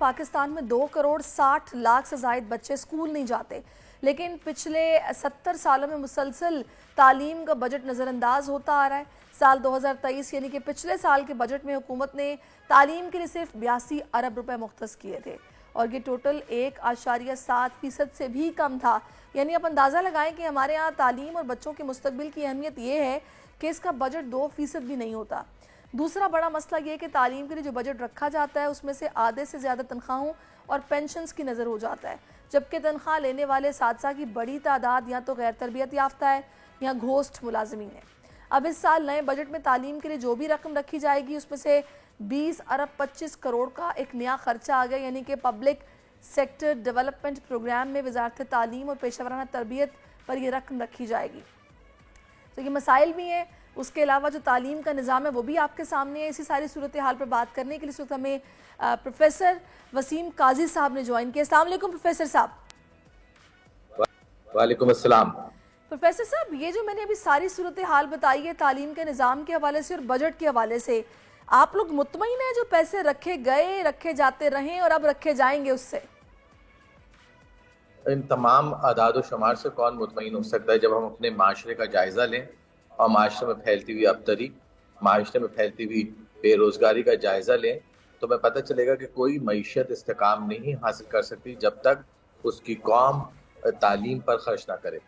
پاکستان میں 2 کروڑ 60 لاکھ سے زائد بچے اسکول نہیں جاتے، لیکن پچھلے 70 سالوں میں مسلسل تعلیم کا بجٹ نظر انداز ہوتا آ رہا ہے۔ سال 2023 یعنی کہ پچھلے سال کے بجٹ میں حکومت نے تعلیم کے لیے صرف 82 ارب روپے مختص کیے تھے، اور یہ ٹوٹل 1.7% سے بھی کم تھا۔ یعنی آپ اندازہ لگائیں کہ ہمارے ہاں تعلیم اور بچوں کے مستقبل کی اہمیت یہ ہے کہ اس کا بجٹ 2% بھی نہیں ہوتا۔ دوسرا بڑا مسئلہ یہ کہ تعلیم کے لیے جو بجٹ رکھا جاتا ہے اس میں سے آدھے سے زیادہ تنخواہوں اور پینشنز کی نظر ہو جاتا ہے، جبکہ تنخواہ لینے والے اساتذہ کی بڑی تعداد یا تو غیر تربیت یافتہ ہے یا گھوسٹ ملازمین ہیں۔ اب اس سال نئے بجٹ میں تعلیم کے لیے جو بھی رقم رکھی جائے گی اس میں سے 20 ارب 25 کروڑ کا ایک نیا خرچہ آ گیا، یعنی کہ پبلک سیکٹر ڈیولپمنٹ پروگرام میں وزارت تعلیم اور پیشہ ورانہ تربیت پر یہ رقم رکھی جائے گی۔ تو یہ مسائل بھی ہیں، اس کے علاوہ جو تعلیم کا نظام ہے وہ بھی آپ کے سامنے ہے۔ اسی ساری صورتحال پر بات کرنے کے لیے اس وقت ہمیں پروفیسر وسیم قاضی صاحب نے جوائن کیا۔ السلام علیکم پروفیسر صاحب۔ وعلیکم السلام۔ پروفیسر صاحب، یہ جو میں نے ابھی ساری صورتحال بتائی ہے تعلیم کے نظام کے حوالے سے اور بجٹ کے حوالے سے، آپ لوگ مطمئن ہیں جو پیسے رکھے گئے، رکھے جاتے رہیں اور اب رکھے جائیں گے اس سے؟ ان تمام اعداد و شمار سے کون مطمئن ہو سکتا ہے؟ جب ہم اپنے معاشرے کا جائزہ لیں اور معاشرے میں پھیلتی ہوئی ابتری، معاشرے میں پھیلتی ہوئی بے روزگاری کا جائزہ لیں تو ہمیں پتہ چلے گا کہ کوئی معیشت استحکام نہیں حاصل کر سکتی جب تک اس کی قوم تعلیم پر خرچ نہ کرے۔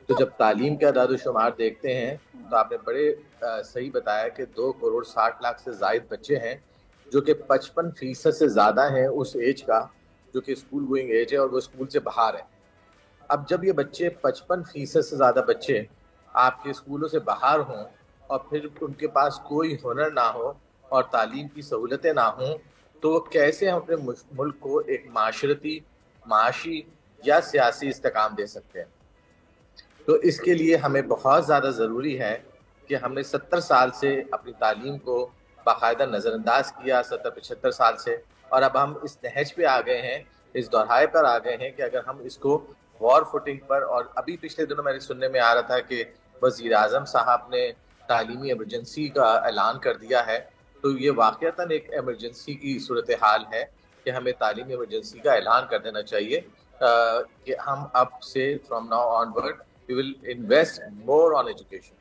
تو جب تعلیم کے اعداد و شمار دیکھتے ہیں تو آپ نے بڑے صحیح بتایا کہ 2 کروڑ 60 لاکھ سے زائد بچے ہیں، جو کہ 55% سے زیادہ ہیں اس ایج کا جو کہ اسکول گوئنگ ایج ہے اور وہ اسکول سے باہر ہے۔ اب جب یہ بچے 55% سے زیادہ بچے آپ کے اسکولوں سے باہر ہوں اور پھر ان کے پاس کوئی ہنر نہ ہو اور تعلیم کی سہولتیں نہ ہوں، تو وہ کیسے ہم اپنے ملک کو ایک معاشرتی، معاشی یا سیاسی استحکام دے سکتے ہیں؟ تو اس کے لیے ہمیں بہت زیادہ ضروری ہے کہ ہم نے 70 سال سے اپنی تعلیم کو باقاعدہ نظر انداز کیا، 70-75 سال سے، اور اب ہم اس نہج پہ آ گئے ہیں، اس دہرائے پر آ گئے ہیں کہ اگر ہم اس کو وار فوٹنگ پر، اور ابھی پچھلے دنوں میرے سننے میں آ رہا تھا کہ وزیر اعظم صاحب نے تعلیمی ایمرجنسی کا اعلان کر دیا ہے، تو یہ واقعتاً ایک ایمرجنسی کی صورتحال ہے کہ ہمیں تعلیمی ایمرجنسی کا اعلان کر دینا چاہیے کہ ہم اب سے from now on word we will invest more on education۔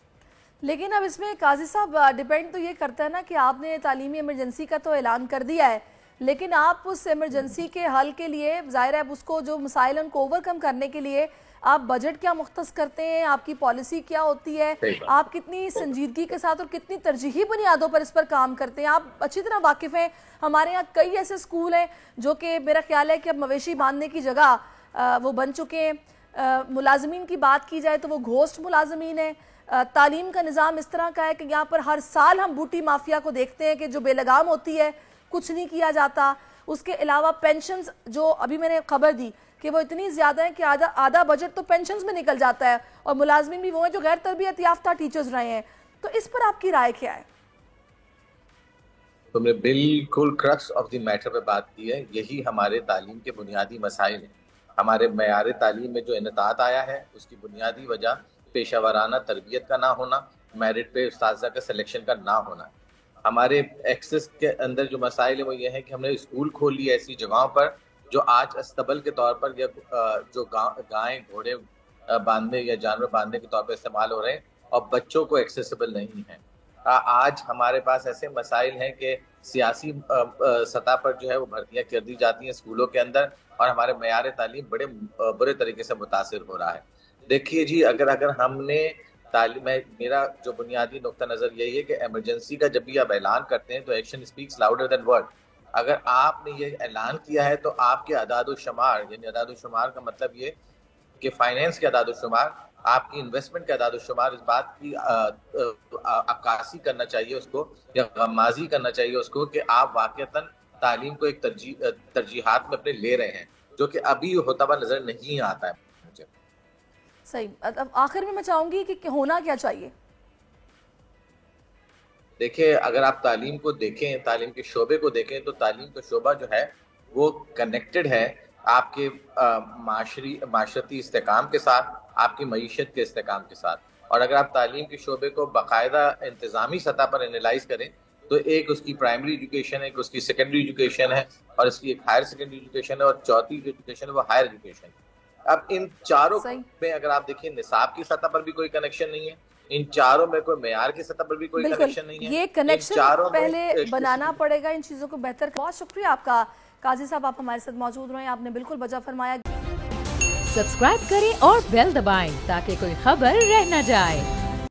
لیکن اب اس میں قاضی صاحب ڈیپینڈ تو یہ کرتا ہے نا کہ آپ نے تعلیمی ایمرجنسی کا تو اعلان کر دیا ہے، لیکن آپ اس ایمرجنسی کے حل کے لیے ظاہر ہے اس کو جو مسائل ان کو اوور کم کرنے کے لیے آپ بجٹ کیا مختص کرتے ہیں، آپ کی پالیسی کیا ہوتی ہے، آپ کتنی سنجیدگی کے ساتھ اور کتنی ترجیحی بنیادوں پر اس پر کام کرتے ہیں؟ آپ اچھی طرح واقف ہیں۔ ہمارے یہاں کئی ایسے اسکول ہیں جو کہ میرا خیال ہے کہ اب مویشی باندھنے کی جگہ وہ بن چکے ہیں۔ ملازمین کی بات کی جائے تو وہ گھوسٹ ملازمین ہیں۔ تعلیم کا نظام اس طرح کا ہے کہ یہاں پر ہر سال ہم بوٹی مافیا کو دیکھتے ہیں کہ جو بے لگام ہوتی ہے، کچھ نہیں کیا جاتا۔ اس کے علاوہ پینشنز جو ابھی میں نے خبر دی کہ وہ اتنی زیادہ ہیں کہ آدھا بجٹ تو پینشنز میں نکل جاتا ہے، اور ملازمین بھی وہ ہیں جو غیر تربیت یافتہ ٹیچرز رہے ہیں۔ تو اس پر آپ کی رائے کیا ہے؟ تم نے بالکل کرکس آف دی میٹر پہ بات کی ہے۔ یہی ہمارے تعلیم کے بنیادی مسائل ہیں۔ ہمارے معیار تعلیم میں جو انحطاط آیا ہے اس کی بنیادی وجہ پیشہ ورانہ تربیت کا نہ ہونا، میرٹ پہ اساتذہ کا سلیکشن کا نہ ہونا۔ ہمارے ایکسس کے اندر جو مسائل ہیں وہ یہ ہے کہ ہم نے اسکول کھول لیے ایسی جگہوں پر جو آج استبل کے طور پر یا جو گائیں گھوڑے باندھنے یا جانور باندھنے کے طور پر استعمال ہو رہے ہیں اور بچوں کو ایکسیسیبل نہیں ہیں۔ آج ہمارے پاس ایسے مسائل ہیں کہ سیاسی سطح پر جو ہے وہ بھرتیاں کر دی جاتی ہیں اسکولوں کے اندر، اور ہمارے معیار تعلیم بڑے برے طریقے سے متاثر ہو رہا ہے۔ دیکھیے جی، اگر ہم نے تعلیم، میرا جو بنیادی نقطہ نظر یہی ہے کہ ایمرجنسی کا جب بھی آپ اعلان کرتے ہیں تو action speaks louder than word. اگر آپ نے یہ اعلان کیا ہے تو آپ کے اعداد و شمار، یعنی اعداد و شمار کا مطلب یہ کہ فائنینس کے اعداد و شمار، آپ کی انویسٹمنٹ کے اعداد و شمار، اس بات کی عکاسی کرنا چاہیے اس کو، یا غمازی کرنا چاہیے اس کو کہ آپ واقعتاً تعلیم کو ایک ترجیحات میں اپنے لے رہے ہیں، جو کہ ابھی ہوتا ہوا نظر نہیں آتا ہے مجھے۔ صحیح۔ اب آخر میں چاہوں گی کہ ہونا کیا چاہیے؟ دیکھیں، اگر آپ تعلیم کو دیکھیں، تعلیم کے شعبے کو دیکھیں تو تعلیم کا شعبہ جو ہے وہ کنیکٹڈ ہے آپ کے معاشرتی استحکام کے ساتھ، آپ کی معیشت کے استحکام کے ساتھ۔ اور اگر آپ تعلیم کے شعبے کو باقاعدہ انتظامی سطح پر انالائز کریں تو ایک اس کی پرائمری ایجوکیشن ہے، ایک اس کی سیکنڈری ایجوکیشن ہے، اور اس کی ایک ہائر سیکنڈری ایجوکیشن ہے، اور چوتھی جو ایجوکیشن ہے وہ ہائر ایجوکیشن ہے۔ اب ان چاروں میں اگر آپ دیکھیں نصاب کی سطح پر بھی کوئی کنیکشن نہیں ہے، ان چاروں میں کوئی معیار کی سطح پر بھی کوئی کنیکشن نہیں ہے۔ یہ کنیکشن پہلے بنانا پڑے گا ان چیزوں کو بہتر۔ بہت شکریہ آپ کا قاضی صاحب، آپ ہمارے ساتھ موجود رہے، آپ نے بالکل وجہ فرمایا۔ سبسکرائب کریں اور بیل دبائیں تاکہ کوئی خبر رہ نہ جائے۔